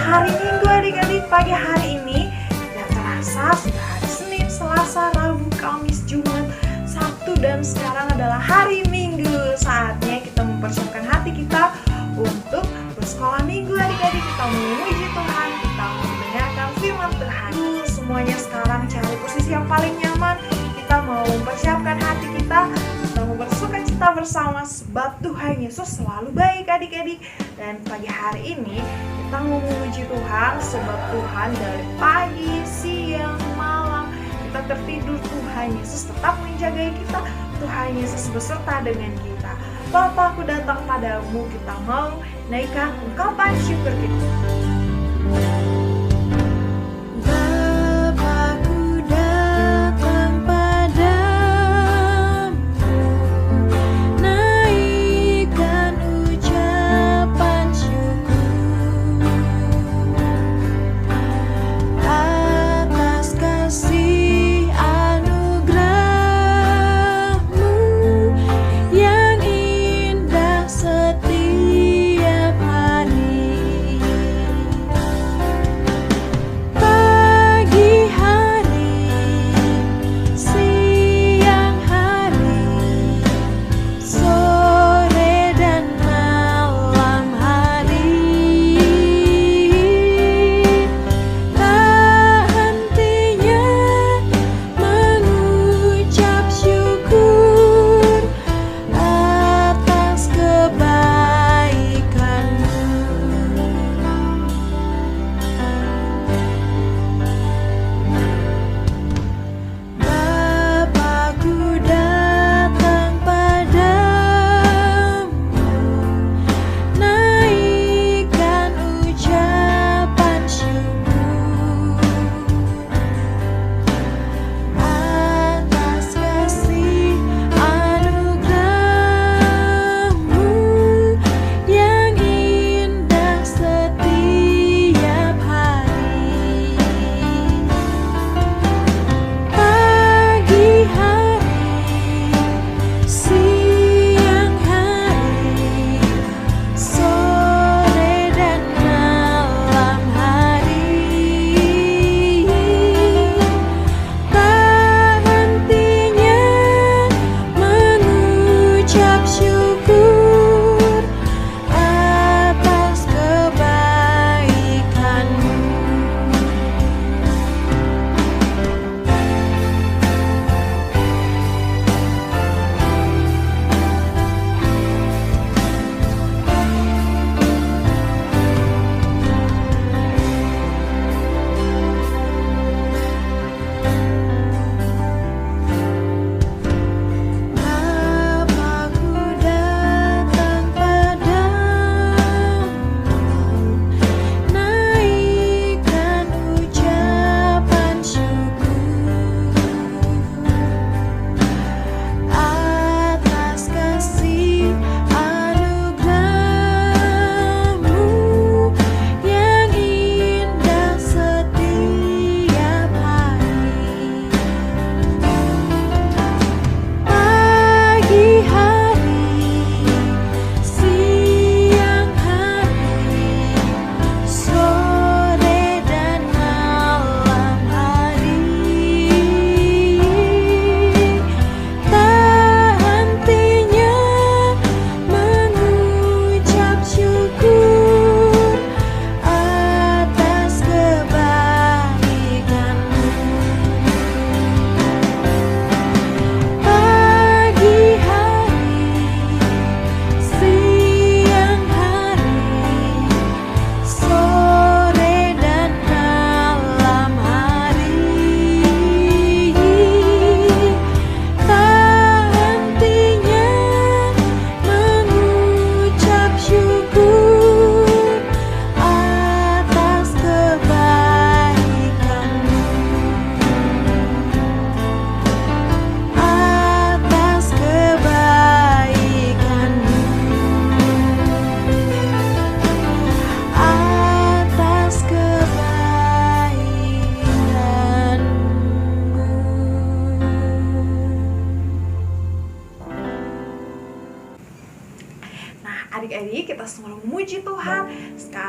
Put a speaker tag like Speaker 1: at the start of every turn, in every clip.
Speaker 1: hari Minggu adik-adik. Pagi hari ini tidak terasa sudah hari Senin, Selasa, Rabu, Kamis, Jumat, Sabtu, dan sekarang adalah hari Minggu. Saatnya kita mempersiapkan hati kita untuk bersekolah minggu adik-adik. Kita memuji Tuhan, kita mendengarkan firman Tuhan. Semuanya sekarang cari posisi yang paling nyaman. Kita mau mempersiapkan hati kita mau bersuka cita bersama sebab Tuhan Yesus selalu baik adik-adik. Dan pagi hari ini kita mau memuji Tuhan sebab Tuhan dari pagi, siang, malam kita tertidur, Tuhan Yesus tetap menjaga kita. Tuhan Yesus beserta dengan kita. Bapa, aku datang padamu, kita mau naikkan ungkapan syukur kita.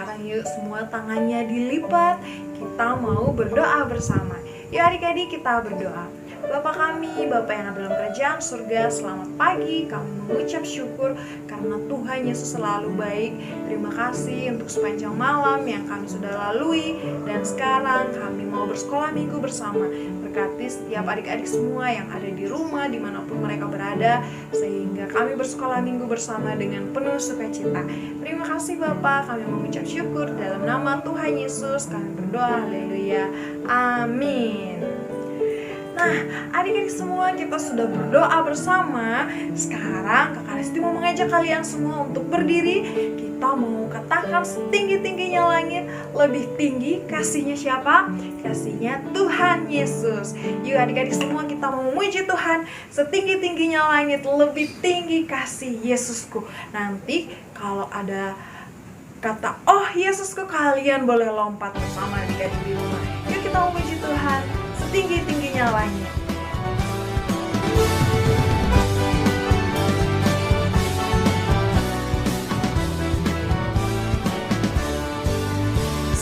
Speaker 1: sekarang yuk semua tangannya dilipat, kita mau berdoa bersama. Yuk adik-adik kita berdoa. Bapa kami, Bapa yang ada dalam kerajaan surga, selamat pagi. Kami mengucap syukur karena Tuhan Yesus selalu baik. Terima kasih untuk sepanjang malam yang kami sudah lalui. Dan sekarang kami mau bersekolah minggu bersama. Berkati setiap adik-adik semua yang ada di rumah, dimanapun mereka berada, sehingga kami bersekolah minggu bersama dengan penuh sukacita. Terima kasih Bapa, kami mengucap syukur dalam nama Tuhan Yesus. Kami berdoa, haleluya, amin. Nah, adik-adik semua, kita sudah berdoa bersama. Sekarang Kakak Resti mau mengajak kalian semua untuk berdiri. Kita mau katakan setinggi-tingginya langit, lebih tinggi kasihnya siapa? Kasihnya Tuhan Yesus. Yuk adik-adik semua, kita mau memuji Tuhan. Setinggi-tingginya langit, lebih tinggi kasih Yesusku. Nanti kalau ada kata, oh Yesusku, kalian boleh lompat bersama adik-adik di rumah. Yuk kita memuji Tuhan setinggi-tingginya langit.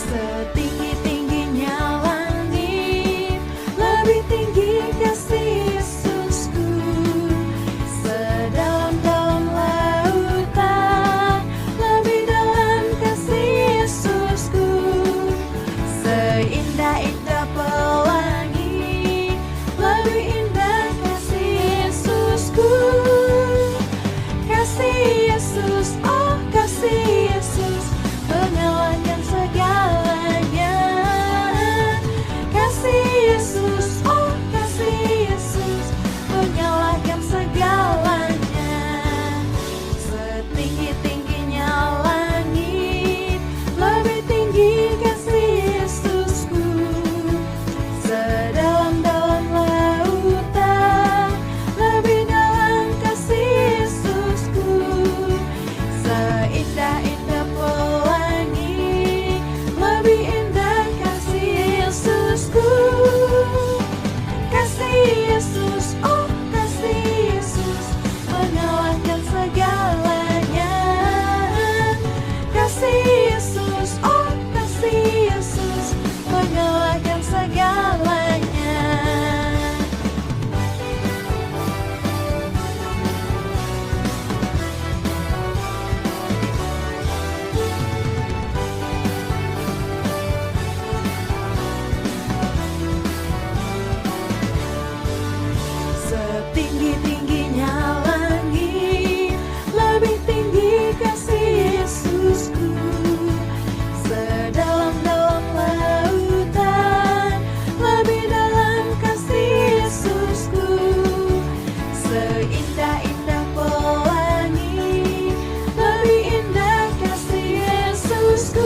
Speaker 2: Setinggi-tingginya langit, lebih tinggi kasih Yesusku. Sedalam-dalam lautan, lebih dalam kasih Yesusku. Seindah-indah pelangi, lebih indah kasih Yesusku. Kasih Yesus, oh kasih Yesus, mengalahkan segalanya. Kasih Yesus, oh kasih Yesus, mengalahkan segalanya. Setinggi-tingginya langit, lebih tinggi kasih Yesusku. Sedalam-dalam lautan, lebih dalam kasih Yesusku. Seindah-indah pelangi, lebih indah kasih Yesusku. Kasih Yesus, oh kasih Yesus, mengalahkan segalanya. Kasih Yesus, oh kasih Yesus, mengalahkan segalanya. Setinggi-tingginya langit, lebih tinggi kasih Yesusku. Sedalam-dalam lautan, lebih dalam kasih Yesusku. Seindah-indah pelangi, lebih indah kasih Yesusku.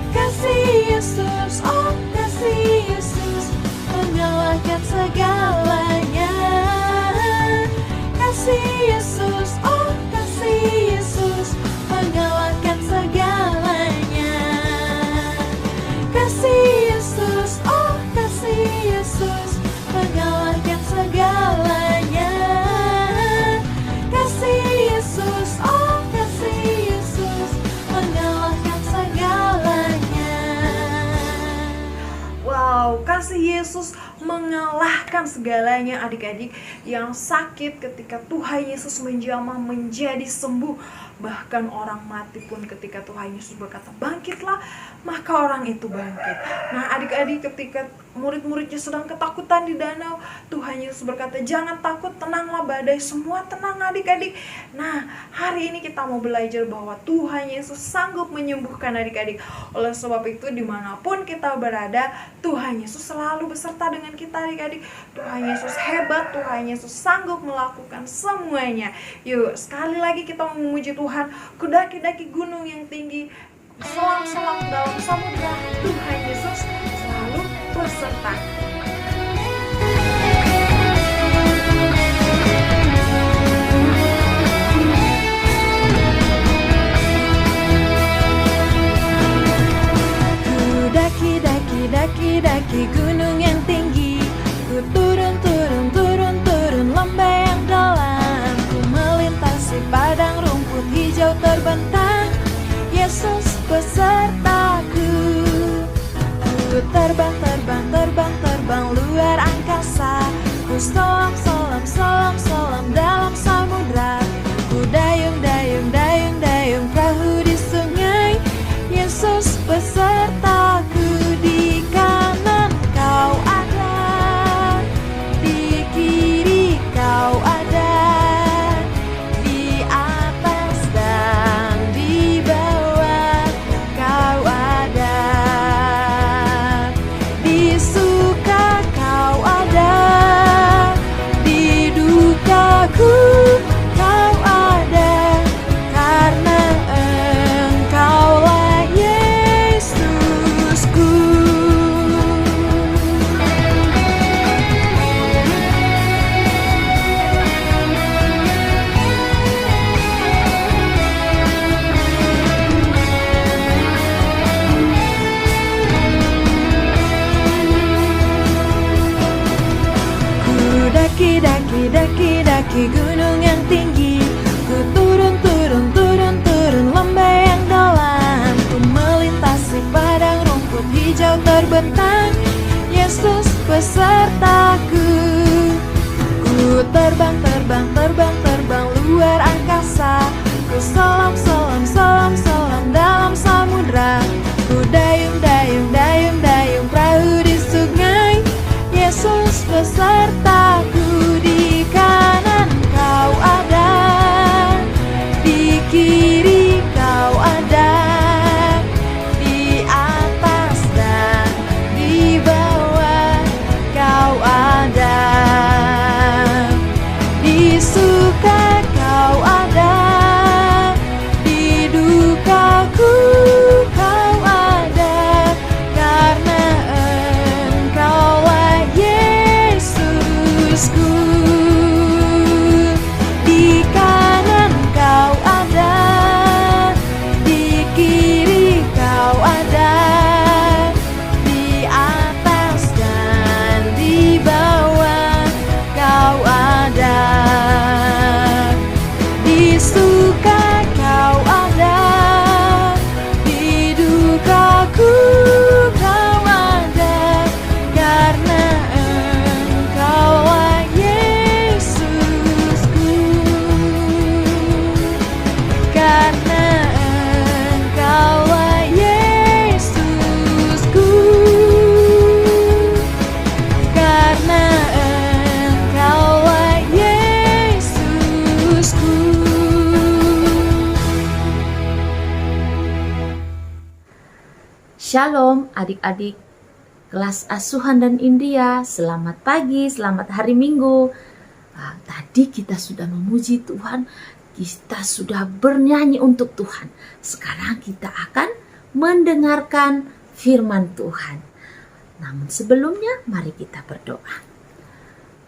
Speaker 2: Kasih Yesus, oh kasih Yesus, mengalahkan segalanya. Kasih Yesus, oh kasih Yesus, mengalahkan segalanya. Kasih Yesus, oh kasih Yesus, mengalahkan segalanya. Kasih Yesus, oh kasih Yesus, mengalahkan segalanya.
Speaker 1: Wow, kasih Yesus mengalahkan segalanya adik-adik. Yang sakit ketika Tuhan Yesus menjamah menjadi sembuh. Bahkan orang mati pun ketika Tuhan Yesus berkata bangkitlah, maka orang itu bangkit. Nah adik-adik, ketika murid-muridnya sedang ketakutan di danau, Tuhan Yesus berkata jangan takut, tenanglah badai, semua tenang adik-adik. Nah hari ini kita mau belajar bahwa Tuhan Yesus sanggup menyembuhkan adik-adik. Oleh sebab itu dimanapun kita berada, Tuhan Yesus selalu beserta dengan kita adik-adik. Tuhan Yesus hebat, Tuhan Yesus sanggup melakukan semuanya. Yuk sekali lagi kita memuji Tuhan. Kudaki-daki gunung yang tinggi, selam-selam dalam samudera, Tuhan Yesus selalu beserta.
Speaker 2: Daki gunung yang tinggi, ku turun lembah yang dalam, ku melintasi padang rumput hijau terbentang. Yesus besertaku. Ku terbang, terbang, terbang, terbang luar angkasa. Ku selam, selam, selam, selam dalam samudra. Ku dayung, dayung, dayung, dayung perahu di sungai. Yesus besertaku. Di kanan kau ada, di kiri kau ada, di atas dan di bawah kau ada, di suka kau ada, di dukaku kau ada, karena Engkaulah Yesusku. Ku daki, daki, daki, daki gunung yang tinggi. Ku turun, turun, turun, turun lembah yang dalam. Ku melintasi padang rumput hijau terbentang. Yesus besertaku. Ku terbang, terbang, terbang, terbang luar angkasa. Ku selam, selam, selam, selam dalam samudra. Ku dayung, dayung, dayung, dayung perahu di sungai. Yesus besertaku. Di kanan kau ada, di kiri kau ada, di atas dan di bawah kau ada, di suka kau ada, di dukaku kau ada, karena Engkaulah Yesusku. Di kanan kau ada, di kiri kau ada, di atas dan di bawah kau ada, di suka kau ada, di dukaku kau ada, karena Engkaulah Yesusku, karena Engkaulah Yesusku, karena Engkaulah Yesusku.
Speaker 3: Shalom adik-adik kelas asuhan dan India, selamat pagi, selamat hari Minggu. Tadi kita sudah memuji Tuhan, kita sudah bernyanyi untuk Tuhan. Sekarang kita akan mendengarkan firman Tuhan. Namun sebelumnya mari kita berdoa.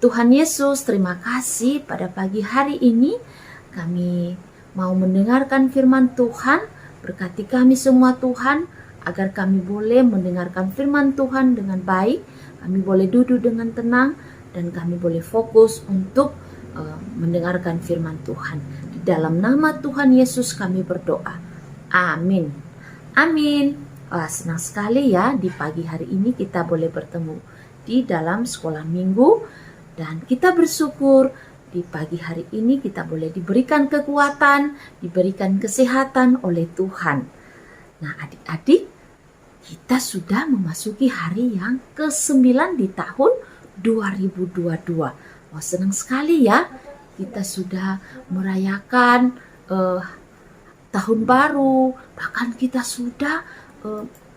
Speaker 3: Tuhan Yesus, terima kasih pada pagi hari ini kami mau mendengarkan firman Tuhan. Berkati kami semua Tuhan, agar kami boleh mendengarkan firman Tuhan dengan baik, kami boleh duduk dengan tenang, dan kami boleh fokus untuk mendengarkan firman Tuhan. Di dalam nama Tuhan Yesus kami berdoa. Amin. Amin. Senang sekali ya di pagi hari ini kita boleh bertemu di dalam sekolah minggu, dan kita bersyukur di pagi hari ini kita boleh diberikan kekuatan, diberikan kesehatan oleh Tuhan. Nah adik-adik, kita sudah memasuki hari yang ke-9 di tahun 2022. Wah, senang sekali ya, kita sudah merayakan tahun baru, bahkan kita sudah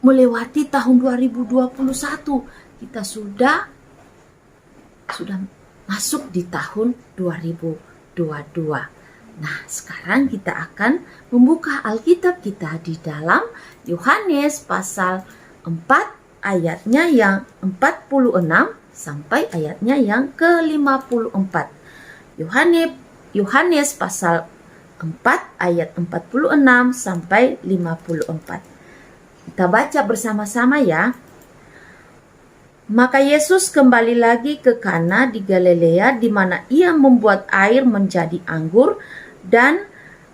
Speaker 3: melewati tahun 2021. Kita sudah masuk di tahun 2022. Nah, sekarang kita akan membuka Alkitab kita di dalam Yohanes pasal 4 ayatnya yang 46 sampai ayatnya yang ke-54. Yohanes pasal 4 ayat 46 sampai 54. Kita baca bersama-sama ya. Maka Yesus kembali lagi ke Kana di Galilea, di mana ia membuat air menjadi anggur, dan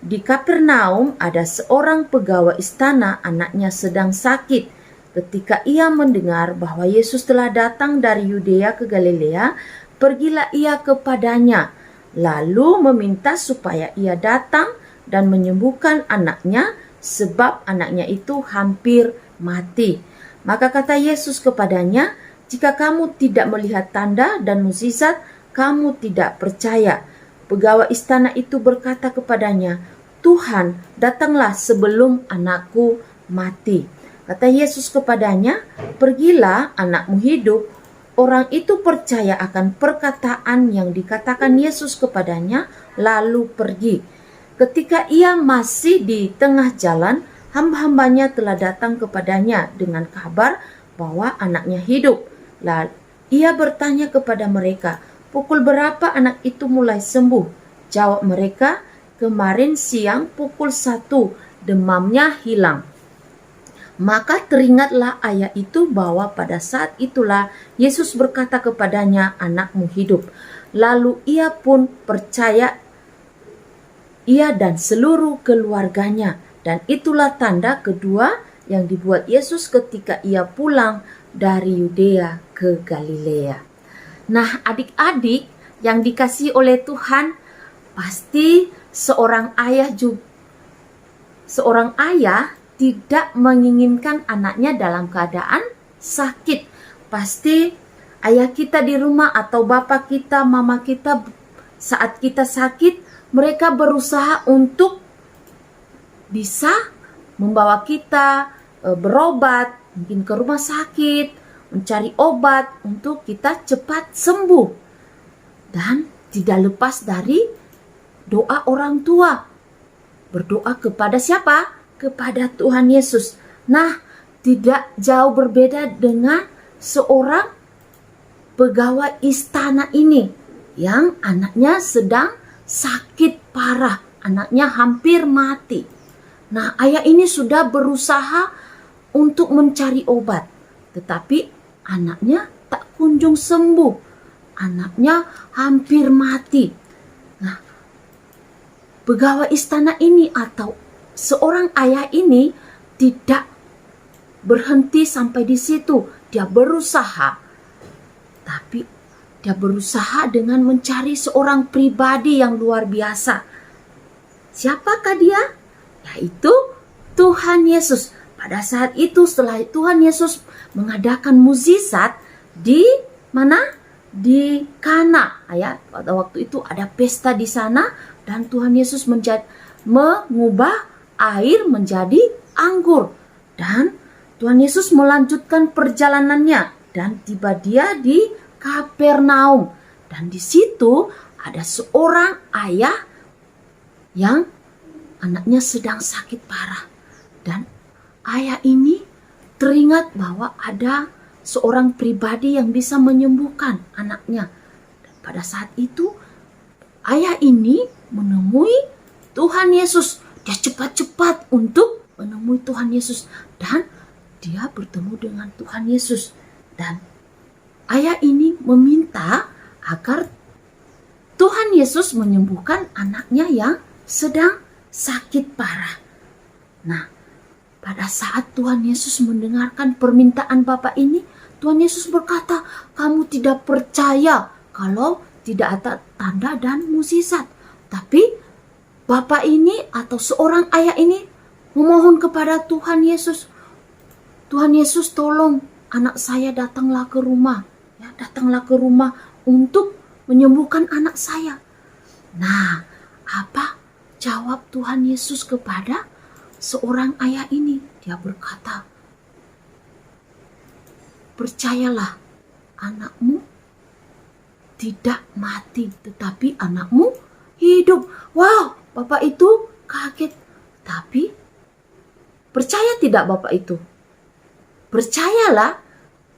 Speaker 3: di Kapernaum ada seorang pegawai istana, anaknya sedang sakit. Ketika ia mendengar bahwa Yesus telah datang dari Yudea ke Galilea, pergilah ia kepadanya, lalu meminta supaya ia datang dan menyembuhkan anaknya, sebab anaknya itu hampir mati. Maka kata Yesus kepadanya, jika kamu tidak melihat tanda dan mukjizat, kamu tidak percaya. Pegawai istana itu berkata kepadanya, Tuhan, datanglah sebelum anakku mati. Kata Yesus kepadanya, pergilah, anakmu hidup. Orang itu percaya akan perkataan yang dikatakan Yesus kepadanya, lalu pergi. Ketika ia masih di tengah jalan, hamba-hambanya telah datang kepadanya dengan kabar bahwa anaknya hidup. Lalu ia bertanya kepada mereka, pukul berapa anak itu mulai sembuh? Jawab mereka, kemarin siang pukul 1 demamnya hilang. Maka teringatlah ayah itu bahwa pada saat itulah Yesus berkata kepadanya, anakmu hidup. Lalu ia pun percaya, ia dan seluruh keluarganya. Dan itulah tanda kedua yang dibuat Yesus ketika ia pulang dari Yudea ke Galilea. Nah, adik-adik yang dikasihi oleh Tuhan, pasti seorang ayah tidak menginginkan anaknya dalam keadaan sakit. Pasti ayah kita di rumah atau bapak kita, mama kita saat kita sakit, mereka berusaha untuk bisa membawa kita berobat, mungkin ke rumah sakit, mencari obat untuk kita cepat sembuh. Dan tidak lepas dari doa orang tua. Berdoa kepada siapa? Kepada Tuhan Yesus. Nah, tidak jauh berbeda dengan seorang pegawai istana ini yang anaknya sedang sakit parah, anaknya hampir mati. Nah, ayah ini sudah berusaha untuk mencari obat, tetapi anaknya tak kunjung sembuh. Anaknya hampir mati. Nah, pegawai istana ini atau seorang ayah ini tidak berhenti sampai di situ. Dia berusaha. Tapi dia berusaha dengan mencari seorang pribadi yang luar biasa. Siapakah dia? Yaitu Tuhan Yesus. Pada saat itu setelah Tuhan Yesus mengadakan mukjizat di mana? Di Kana, ya. Pada waktu itu ada pesta di sana dan Tuhan Yesus mengubah air menjadi anggur. Dan Tuhan Yesus melanjutkan perjalanannya dan tiba dia di Kapernaum. Dan di situ ada seorang ayah yang anaknya sedang sakit parah. Dan ayah ini teringat bahwa ada seorang pribadi yang bisa menyembuhkan anaknya. Dan pada saat itu ayah ini menemui Tuhan Yesus. Dia cepat-cepat untuk menemui Tuhan Yesus. Dan dia bertemu dengan Tuhan Yesus. Dan ayah ini meminta agar Tuhan Yesus menyembuhkan anaknya yang sedang sakit parah. Nah, pada saat Tuhan Yesus mendengarkan permintaan Bapak ini, Tuhan Yesus berkata, kamu tidak percaya kalau tidak ada tanda dan mukjizat. Tapi Bapak ini atau seorang ayah ini memohon kepada Tuhan Yesus. Tuhan Yesus, tolong anak saya datanglah ke rumah. Ya, datanglah ke rumah untuk menyembuhkan anak saya. Nah, apa jawab Tuhan Yesus kepada seorang ayah ini? Dia berkata, percayalah, anakmu tidak mati, tetapi anakmu hidup. Wow, Bapak itu kaget. Tapi percaya tidak Bapak itu? Percayalah,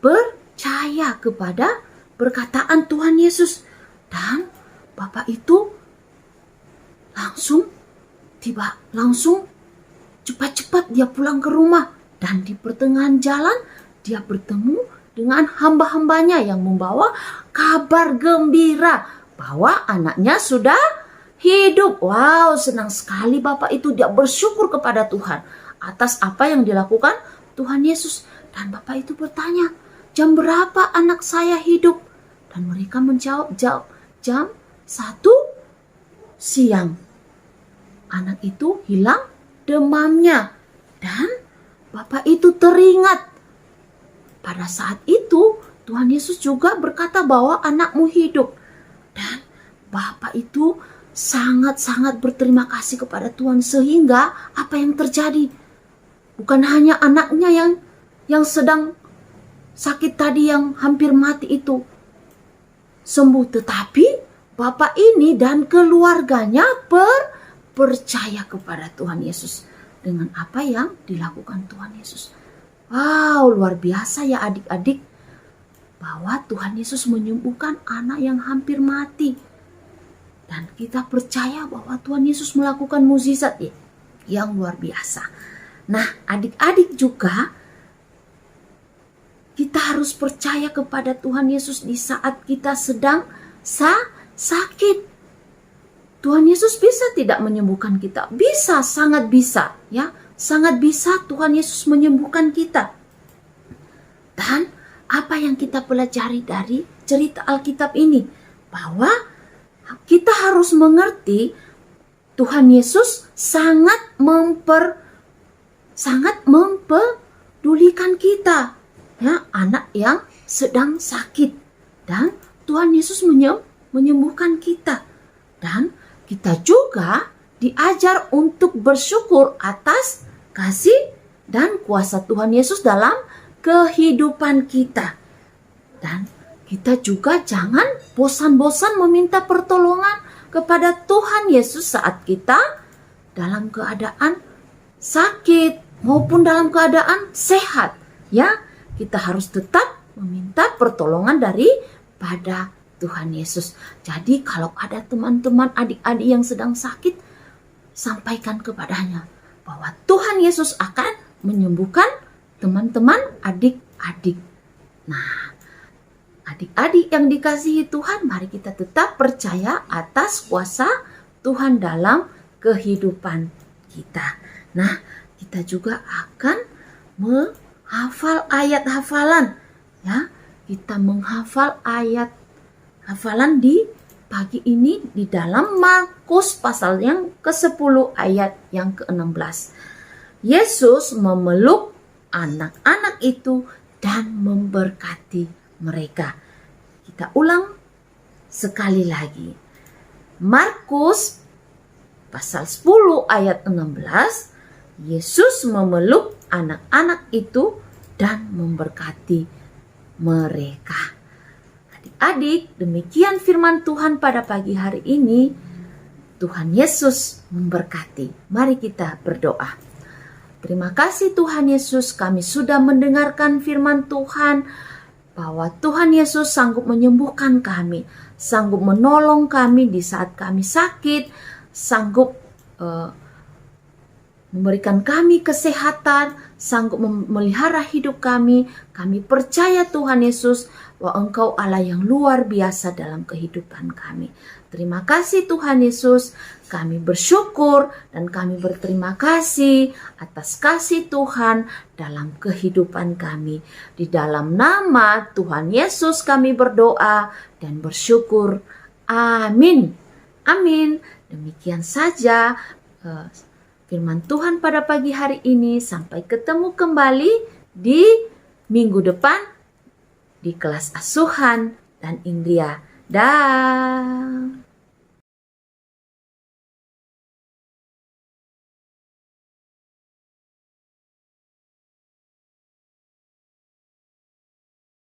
Speaker 3: percaya kepada perkataan Tuhan Yesus. Dan Bapak itu langsung cepat-cepat dia pulang ke rumah. Dan di pertengahan jalan dia bertemu dengan hamba-hambanya yang membawa kabar gembira bahwa anaknya sudah hidup. Wow, senang sekali Bapak itu, dia bersyukur kepada Tuhan atas apa yang dilakukan Tuhan Yesus. Dan Bapak itu bertanya, jam berapa anak saya hidup? Dan mereka menjawab, jam 1 siang. Anak itu hilang demamnya. Dan Bapak itu teringat. Pada saat itu Tuhan Yesus juga berkata bahwa anakmu hidup. Dan Bapak itu sangat-sangat berterima kasih kepada Tuhan, sehingga apa yang terjadi, bukan hanya anaknya yang sedang sakit tadi, yang hampir mati itu sembuh, tetapi Bapak ini dan keluarganya percaya kepada Tuhan Yesus dengan apa yang dilakukan Tuhan Yesus. Wow, luar biasa ya adik-adik, bahwa Tuhan Yesus menyembuhkan anak yang hampir mati. Dan kita percaya bahwa Tuhan Yesus melakukan mukjizat yang luar biasa. Nah, adik-adik juga, kita harus percaya kepada Tuhan Yesus di saat kita sedang sakit. Tuhan Yesus bisa tidak menyembuhkan kita? Bisa, sangat bisa ya. Sangat bisa Tuhan Yesus menyembuhkan kita. Dan apa yang kita pelajari dari cerita Alkitab ini? Bahwa kita harus mengerti Tuhan Yesus sangat mempedulikan kita, ya, anak yang sedang sakit, dan Tuhan Yesus menyembuhkan kita. Dan kita juga diajar untuk bersyukur atas kasih dan kuasa Tuhan Yesus dalam kehidupan kita. Dan kita juga jangan bosan-bosan meminta pertolongan kepada Tuhan Yesus saat kita dalam keadaan sakit maupun dalam keadaan sehat. Ya, kita harus tetap meminta pertolongan daripada Tuhan Yesus. Jadi kalau ada teman-teman adik-adik yang sedang sakit, sampaikan kepadanya bahwa Tuhan Yesus akan menyembuhkan teman-teman adik-adik. Nah, adik-adik yang dikasihi Tuhan, mari kita tetap percaya atas kuasa Tuhan dalam kehidupan kita. Nah, kita juga akan menghafal ayat hafalan. Ya, kita menghafal ayat hafalan di pagi ini di dalam Markus pasal yang ke-10 ayat yang ke-16. Yesus memeluk anak-anak itu dan memberkati mereka. Kita ulang sekali lagi. Markus pasal 10 ayat 16. Yesus memeluk anak-anak itu dan memberkati mereka. Adik-adik, demikian firman Tuhan pada pagi hari ini. Tuhan Yesus memberkati. Mari kita berdoa. Terima kasih Tuhan Yesus, kami sudah mendengarkan firman Tuhan, bahwa Tuhan Yesus sanggup menyembuhkan kami, sanggup menolong kami di saat kami sakit, sanggup memberikan kami kesehatan, sanggup memelihara hidup kami. Kami percaya Tuhan Yesus bahwa Engkau Allah yang luar biasa dalam kehidupan kami. Terima kasih Tuhan Yesus, kami bersyukur dan kami berterima kasih atas kasih Tuhan dalam kehidupan kami. Di dalam nama Tuhan Yesus kami berdoa dan bersyukur. Amin. Amin. Demikian saja firman Tuhan pada pagi hari ini. Sampai ketemu kembali di minggu depan di kelas asuhan dan Indria. Dah.